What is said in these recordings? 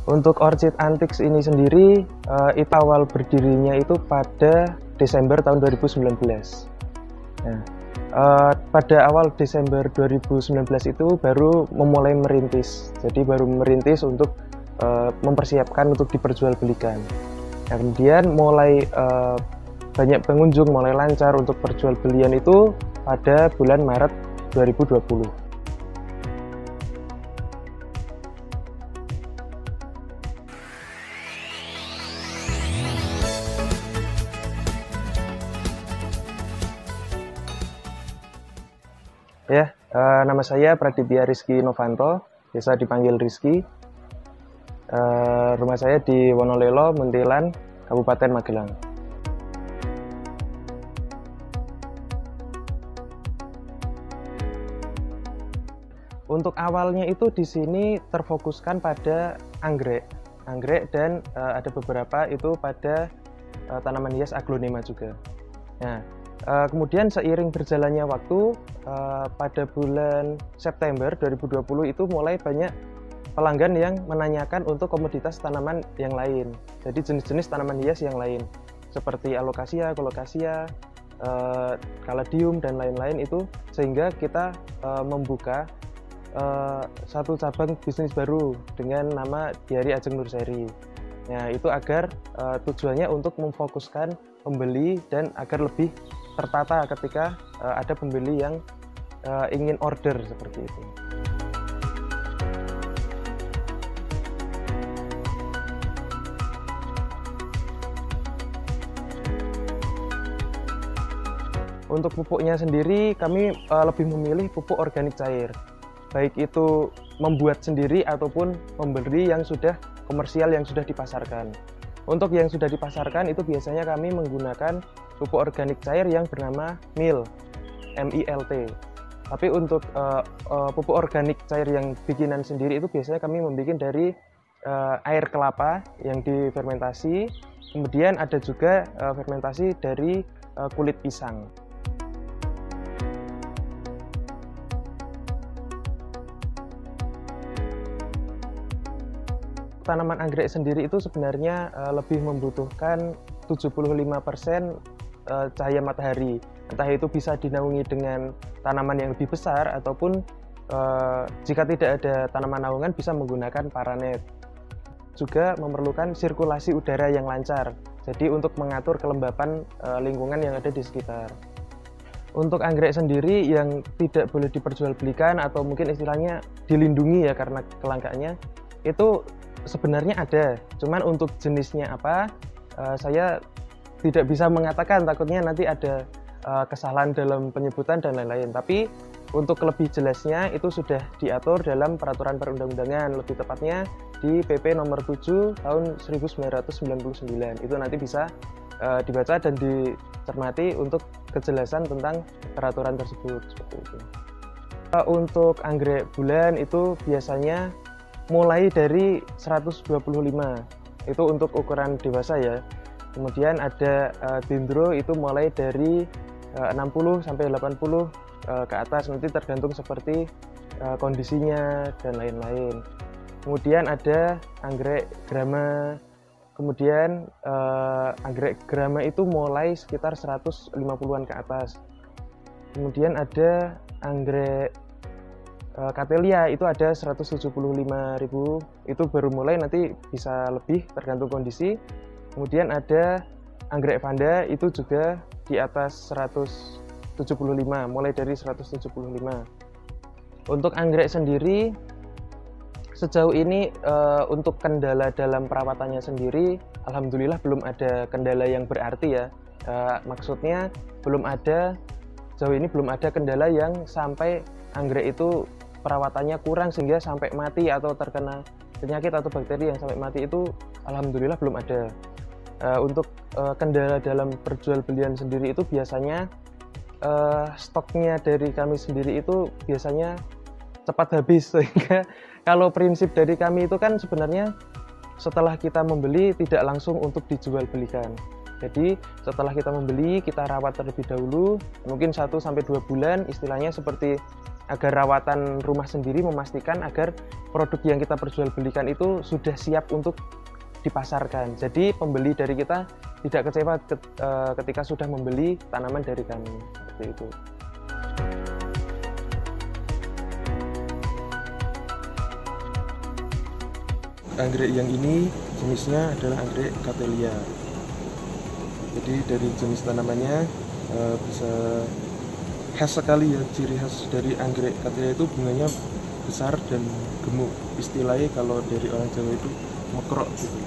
Untuk Orchid Antiques ini sendiri itu awal berdirinya itu pada Desember tahun 2019. Nah, pada awal Desember 2019 itu baru memulai merintis. Jadi baru merintis untuk mempersiapkan untuk diperjualbelikan. Nah, kemudian mulai banyak pengunjung, mulai lancar untuk perjualbelian itu pada bulan Maret 2020. Ya, nama saya Praditya Rizky Novanto, biasa dipanggil Rizky. Rumah saya di Wonolelo, Muntilan, Kabupaten Magelang. Untuk awalnya itu di sini terfokuskan pada anggrek dan ada beberapa itu pada tanaman hias aglonema juga. Nah, kemudian seiring berjalannya waktu, pada bulan September 2020 itu mulai banyak pelanggan yang menanyakan untuk komoditas tanaman yang lain. Jadi jenis-jenis tanaman hias yang lain seperti alocasia, colocasia, caladium dan lain-lain itu, sehingga kita membuka satu cabang bisnis baru dengan nama Diari Ajeng Nurseri. Nah, itu agar tujuannya untuk memfokuskan pembeli dan agar lebih tertata ketika ada pembeli yang ingin order seperti itu. Untuk pupuknya sendiri kami lebih memilih pupuk organik cair, baik itu membuat sendiri ataupun membeli yang sudah komersial yang sudah dipasarkan. Untuk yang sudah dipasarkan itu biasanya kami menggunakan pupuk organik cair yang bernama MILT. Tapi untuk pupuk organik cair yang bikinan sendiri itu biasanya kami membuat dari air kelapa yang difermentasi, kemudian ada juga fermentasi dari kulit pisang. Tanaman anggrek sendiri itu sebenarnya lebih membutuhkan 75% cahaya matahari. Entah itu bisa dinaungi dengan tanaman yang lebih besar ataupun jika tidak ada tanaman naungan bisa menggunakan paranet. Juga memerlukan sirkulasi udara yang lancar. Jadi untuk mengatur kelembapan lingkungan yang ada di sekitar. Untuk anggrek sendiri yang tidak boleh diperjualbelikan atau mungkin istilahnya dilindungi ya karena kelangkaannya, itu sebenarnya ada, cuman untuk jenisnya apa saya tidak bisa mengatakan, takutnya nanti ada kesalahan dalam penyebutan dan lain-lain. Tapi untuk lebih jelasnya itu sudah diatur dalam peraturan perundang-undangan, lebih tepatnya di PP nomor 7 tahun 1999. Itu nanti bisa dibaca dan dicermati untuk kejelasan tentang peraturan tersebut seperti itu. Untuk anggrek bulan itu biasanya mulai dari 125, itu untuk ukuran dewasa ya. Kemudian ada dendro itu mulai dari 60 sampai 80 ke atas, nanti tergantung seperti kondisinya dan lain-lain. Kemudian ada anggrek grama. Kemudian anggrek grama itu mulai sekitar 150-an ke atas. Kemudian ada anggrek Cattleya itu ada 175.000, itu baru mulai, nanti bisa lebih tergantung kondisi. Kemudian ada anggrek vanda itu juga di atas 175, mulai dari 175. Untuk anggrek sendiri sejauh ini untuk kendala dalam perawatannya sendiri alhamdulillah belum ada kendala yang berarti ya. Maksudnya sejauh ini belum ada kendala yang sampai anggrek itu perawatannya kurang sehingga sampai mati atau terkena penyakit atau bakteri yang sampai mati, itu alhamdulillah belum ada. Untuk kendala dalam perjualbelian sendiri itu biasanya stoknya dari kami sendiri itu biasanya cepat habis, sehingga kalau prinsip dari kami itu kan sebenarnya setelah kita membeli tidak langsung untuk dijual belikan. Jadi setelah kita membeli, kita rawat terlebih dahulu, mungkin 1-2 bulan, istilahnya seperti agar rawatan rumah sendiri, memastikan agar produk yang kita perjualbelikan itu sudah siap untuk dipasarkan. Jadi pembeli dari kita tidak kecewa ketika sudah membeli tanaman dari kami, seperti itu. Anggrek yang ini jenisnya adalah anggrek Cattleya. Jadi dari jenis tanamannya bisa khas sekali ya, ciri khas dari anggrek Cattleya itu bunganya besar dan gemuk. Istilahnya kalau dari orang Jawa itu mekrok gitu.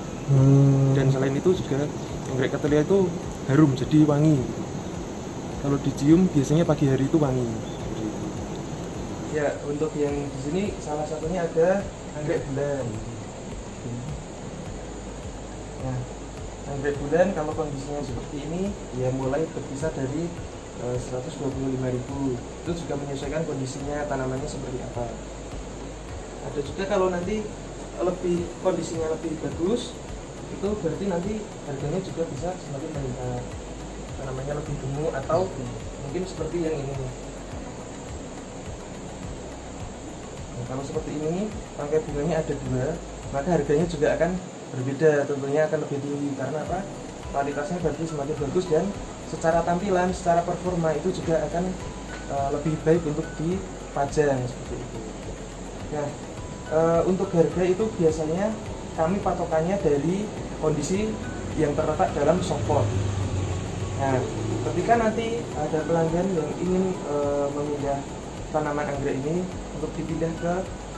Dan selain itu juga anggrek Cattleya itu harum, jadi wangi. Kalau dicium biasanya pagi hari itu wangi. Ya, untuk yang di sini salah satunya ada anggrek bulan. Nah, anggrek bulan kalau kondisinya seperti ini ya mulai berkisar dari 125.000. Itu juga menyesuaikan kondisinya tanamannya seperti apa. Ada juga kalau nanti kondisinya lebih bagus, itu berarti nanti harganya juga bisa semakin meningkat. Tanamannya lebih gemuk atau mungkin seperti yang ini. Nah, kalau seperti ini rangkai bunganya ada 2, maka harganya juga akan berbeda, tentunya akan lebih tinggi. Karena apa? Kualitasnya berarti semakin bagus dan secara tampilan, secara performa itu juga akan lebih baik untuk dipajang seperti itu. Nah, untuk harga itu biasanya kami patokannya dari kondisi yang terletak dalam softpot. Nah, ketika nanti ada pelanggan yang ingin memindah tanaman anggrek ini untuk dipindah ke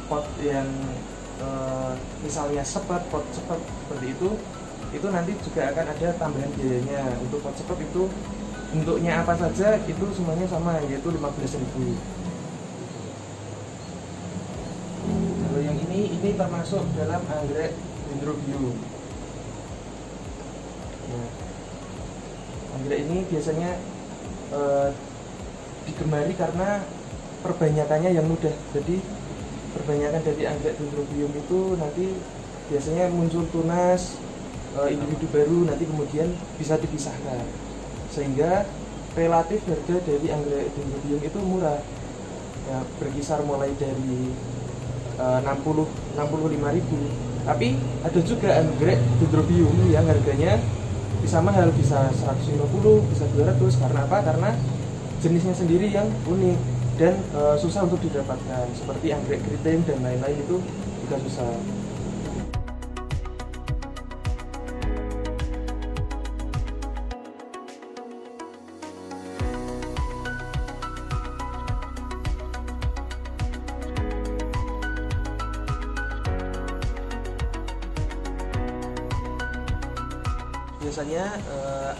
pot yang misalnya pot sepet seperti itu nanti juga akan ada tambahan biayanya. Untuk pot sepet itu bentuknya apa saja itu semuanya sama, yaitu 15.000. Kalau yang ini termasuk dalam anggrek Dendrobium. Nah, anggrek ini biasanya digemari karena perbanyakannya yang mudah. Jadi perbanyakan dari anggrek Dendrobium itu nanti biasanya muncul tunas, individu baru, nanti kemudian bisa dipisahkan, sehingga relatif harga dari anggrek Dendrobium itu murah ya, berkisar mulai dari 65.000. Tapi ada juga anggrek Dendrobium yang harganya bisa mahal, bisa 150, bisa 200. Karena apa? Karena jenisnya sendiri yang unik dan susah untuk didapatkan, seperti anggrek keriting dan lain-lain itu juga susah. Biasanya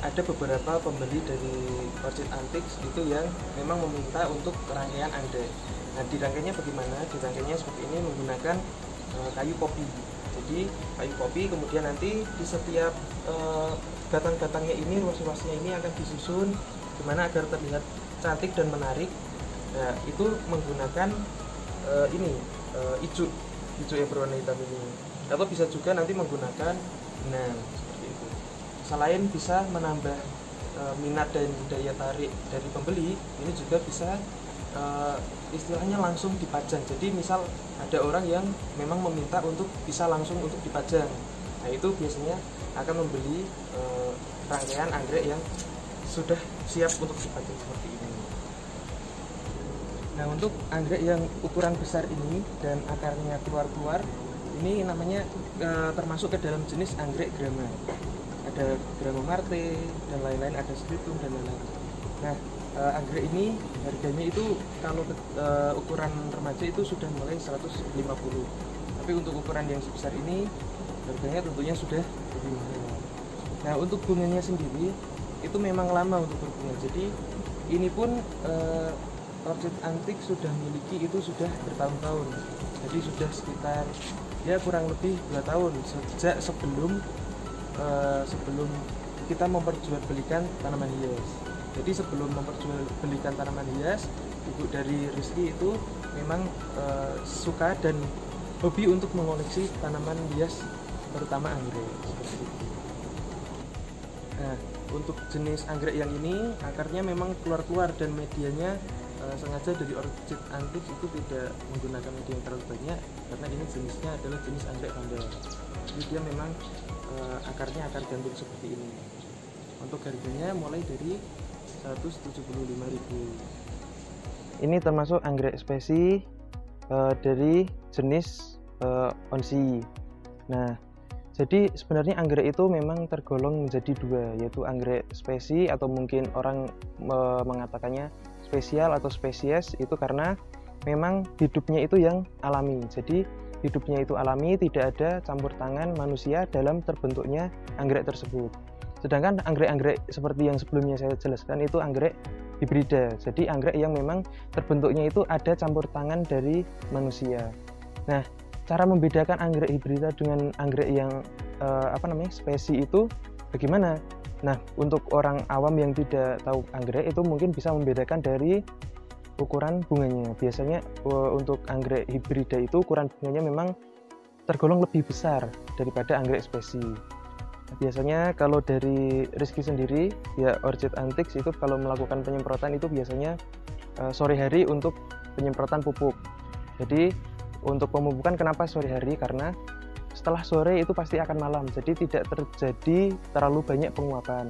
ada beberapa pembeli dari Orchid Antiques itu yang memang meminta untuk rangkaian anggrek. Nah, dirangkainya bagaimana? Dirangkainya seperti ini menggunakan kayu kopi. Jadi kayu kopi kemudian nanti di setiap batang-batangnya ini, ruas-ruasnya ini akan disusun gimana agar terlihat cantik dan menarik. Nah, itu menggunakan ijuk yang berwarna hitam ini. Atau bisa juga nanti menggunakan benang. Selain bisa menambah minat dan daya tarik dari pembeli, ini juga bisa istilahnya langsung dipajang. Jadi misal ada orang yang memang meminta untuk bisa langsung untuk dipajang, nah itu biasanya akan membeli rangkaian anggrek yang sudah siap untuk dipajang seperti ini. Nah, untuk anggrek yang ukuran besar ini dan akarnya keluar-keluar, ini namanya termasuk ke dalam jenis anggrek grama. Ada Grama Marte dan lain-lain, ada Scriptum dan lain-lain. Nah, anggrek ini harganya itu kalau ukuran remaja itu sudah mulai 150. Tapi untuk ukuran yang sebesar ini harganya tentunya sudah lebih mahal. Nah, untuk bunganya sendiri itu memang lama untuk berbunga. Jadi ini pun Orchid Antiques sudah miliki itu sudah bertahun-tahun. Jadi sudah sekitar ya kurang lebih 2 tahun sejak sebelum kita memperjualbelikan tanaman hias. Jadi sebelum memperjualbelikan tanaman hias, ibu dari Rizky itu memang suka dan hobi untuk mengoleksi tanaman hias, terutama anggrek seperti itu. Nah, untuk jenis anggrek yang ini akarnya memang keluar-keluar dan medianya sengaja dari Orchid Antiques itu tidak menggunakan media yang terlalu banyak karena ini jenisnya adalah jenis anggrek vanda. Jadi dia memang akarnya akar gantung seperti ini. Untuk harganya mulai dari 175.000. Ini termasuk anggrek spesi dari jenis onsi. Nah, jadi sebenarnya anggrek itu memang tergolong menjadi dua, yaitu anggrek spesi atau mungkin orang mengatakannya spesial atau spesies, itu karena memang hidupnya itu yang alami. Jadi hidupnya itu alami, tidak ada campur tangan manusia dalam terbentuknya anggrek tersebut. Sedangkan anggrek-anggrek seperti yang sebelumnya saya jelaskan itu anggrek hibrida. Jadi anggrek yang memang terbentuknya itu ada campur tangan dari manusia. Nah, cara membedakan anggrek hibrida dengan anggrek yang spesi itu bagaimana? Nah, untuk orang awam yang tidak tahu anggrek itu mungkin bisa membedakan dari ukuran bunganya. Biasanya untuk anggrek hibrida itu ukuran bunganya memang tergolong lebih besar daripada anggrek spesi. Biasanya kalau dari Rizky sendiri, ya Orchid Antiques itu kalau melakukan penyemprotan itu biasanya sore hari untuk penyemprotan pupuk. Jadi untuk pemupukan kenapa sore hari? Karena setelah sore itu pasti akan malam, jadi tidak terjadi terlalu banyak penguapan.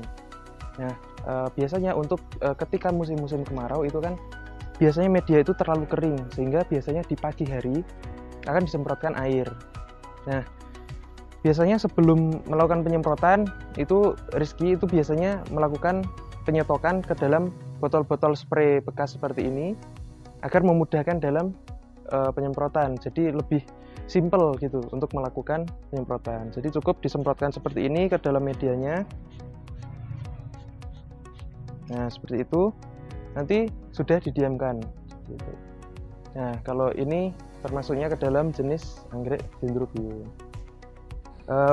Nah, biasanya untuk ketika musim-musim kemarau itu kan biasanya media itu terlalu kering, sehingga biasanya di pagi hari akan disemprotkan air. Nah, biasanya sebelum melakukan penyemprotan itu Rizky itu biasanya melakukan penyetokan ke dalam botol-botol spray bekas seperti ini agar memudahkan dalam penyemprotan. Jadi lebih simple gitu untuk melakukan penyemprotan. Jadi cukup disemprotkan seperti ini ke dalam medianya. Nah, seperti itu. Nanti sudah didiamkan gitu. Nah, kalau ini termasuknya ke dalam jenis anggrek dendrobium.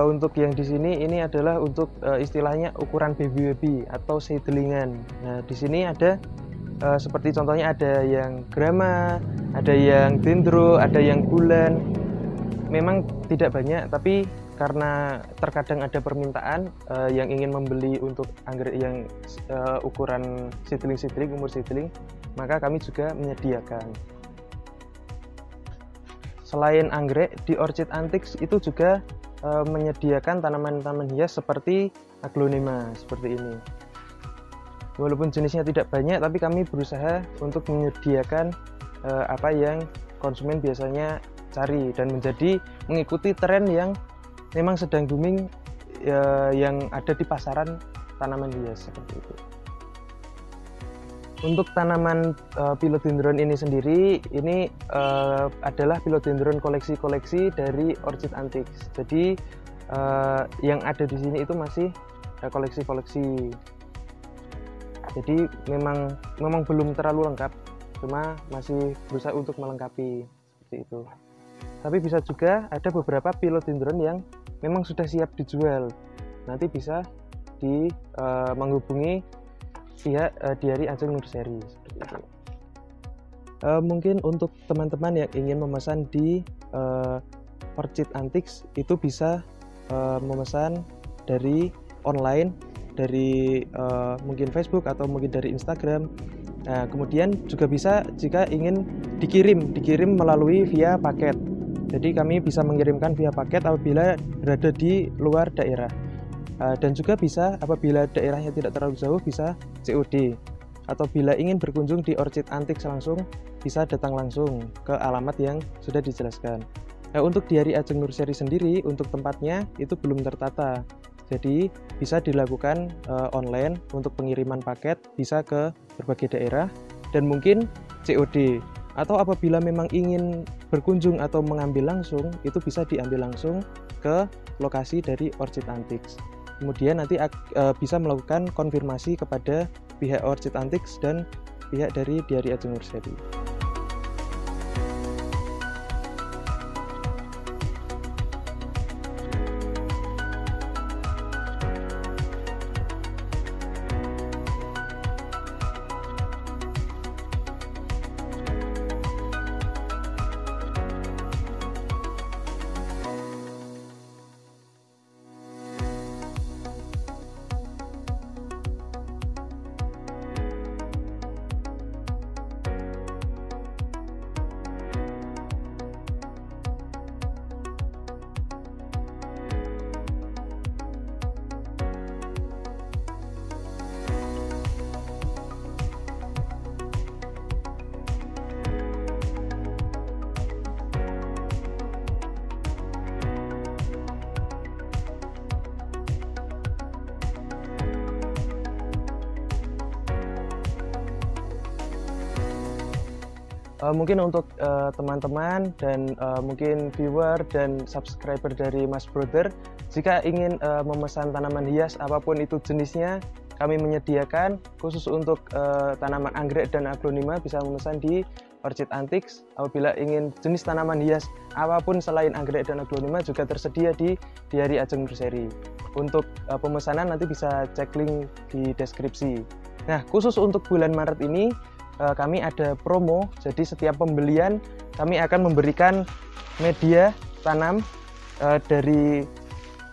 Untuk yang di sini ini adalah untuk istilahnya ukuran baby atau seedlingan. Nah, di sini ada seperti contohnya ada yang grama, ada yang dendro, ada yang bulan. Memang tidak banyak, tapi karena terkadang ada permintaan yang ingin membeli untuk anggrek yang ukuran seedling, umur seedling, maka kami juga menyediakan. Selain anggrek, di Orchid Antiques itu juga menyediakan tanaman-tanaman hias seperti aglonema seperti ini. Walaupun jenisnya tidak banyak, tapi kami berusaha untuk menyediakan apa yang konsumen biasanya cari dan mengikuti tren yang memang sedang booming yang ada di pasaran tanaman hias seperti itu. Untuk tanaman philodendron ini sendiri, ini adalah philodendron koleksi-koleksi dari Orchid Antiques. Jadi yang ada di sini itu masih koleksi-koleksi. Jadi memang belum terlalu lengkap, cuma masih berusaha untuk melengkapi seperti itu. Tapi bisa juga ada beberapa philodendron yang memang sudah siap dijual. Nanti bisa menghubungi pihak Diari Ajeng Nursery seperti itu. Mungkin untuk teman-teman yang ingin memesan di Orchid Antiques itu bisa memesan dari online, dari mungkin Facebook atau mungkin dari Instagram. Nah, kemudian juga bisa jika ingin dikirim melalui via paket. Jadi kami bisa mengirimkan via paket apabila berada di luar daerah. Dan juga bisa apabila daerahnya tidak terlalu jauh bisa COD, atau bila ingin berkunjung di Orchid Antiques langsung bisa datang langsung ke alamat yang sudah dijelaskan. Nah, untuk Diari Ajeng Nursery sendiri untuk tempatnya itu belum tertata, jadi bisa dilakukan online untuk pengiriman paket bisa ke berbagai daerah dan mungkin COD, atau apabila memang ingin berkunjung atau mengambil langsung itu bisa diambil langsung ke lokasi dari Orchid Antiques. Kemudian nanti bisa melakukan konfirmasi kepada pihak Orchid Antiques dan pihak dari Diari Ajeng Nursery. Mungkin untuk teman-teman dan mungkin viewer dan subscriber dari Mas Brother, jika ingin memesan tanaman hias apapun itu jenisnya, kami menyediakan khusus untuk tanaman anggrek dan aglonema bisa memesan di Orchid Antiques. Apabila ingin jenis tanaman hias apapun selain anggrek dan aglonema juga tersedia di Diary Ajeng Nursery. Untuk pemesanan nanti bisa cek link di deskripsi. Nah, khusus untuk bulan Maret ini kami ada promo. Jadi setiap pembelian kami akan memberikan media tanam dari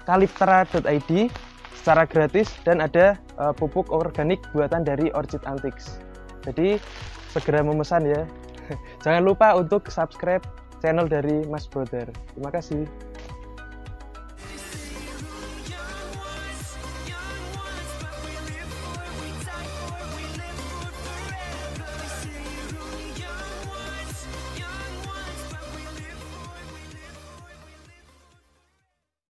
calyptra.id secara gratis dan ada pupuk organik buatan dari Orchid Antiques. Jadi segera memesan ya. Jangan lupa untuk subscribe channel dari Mas Brother. Terima kasih.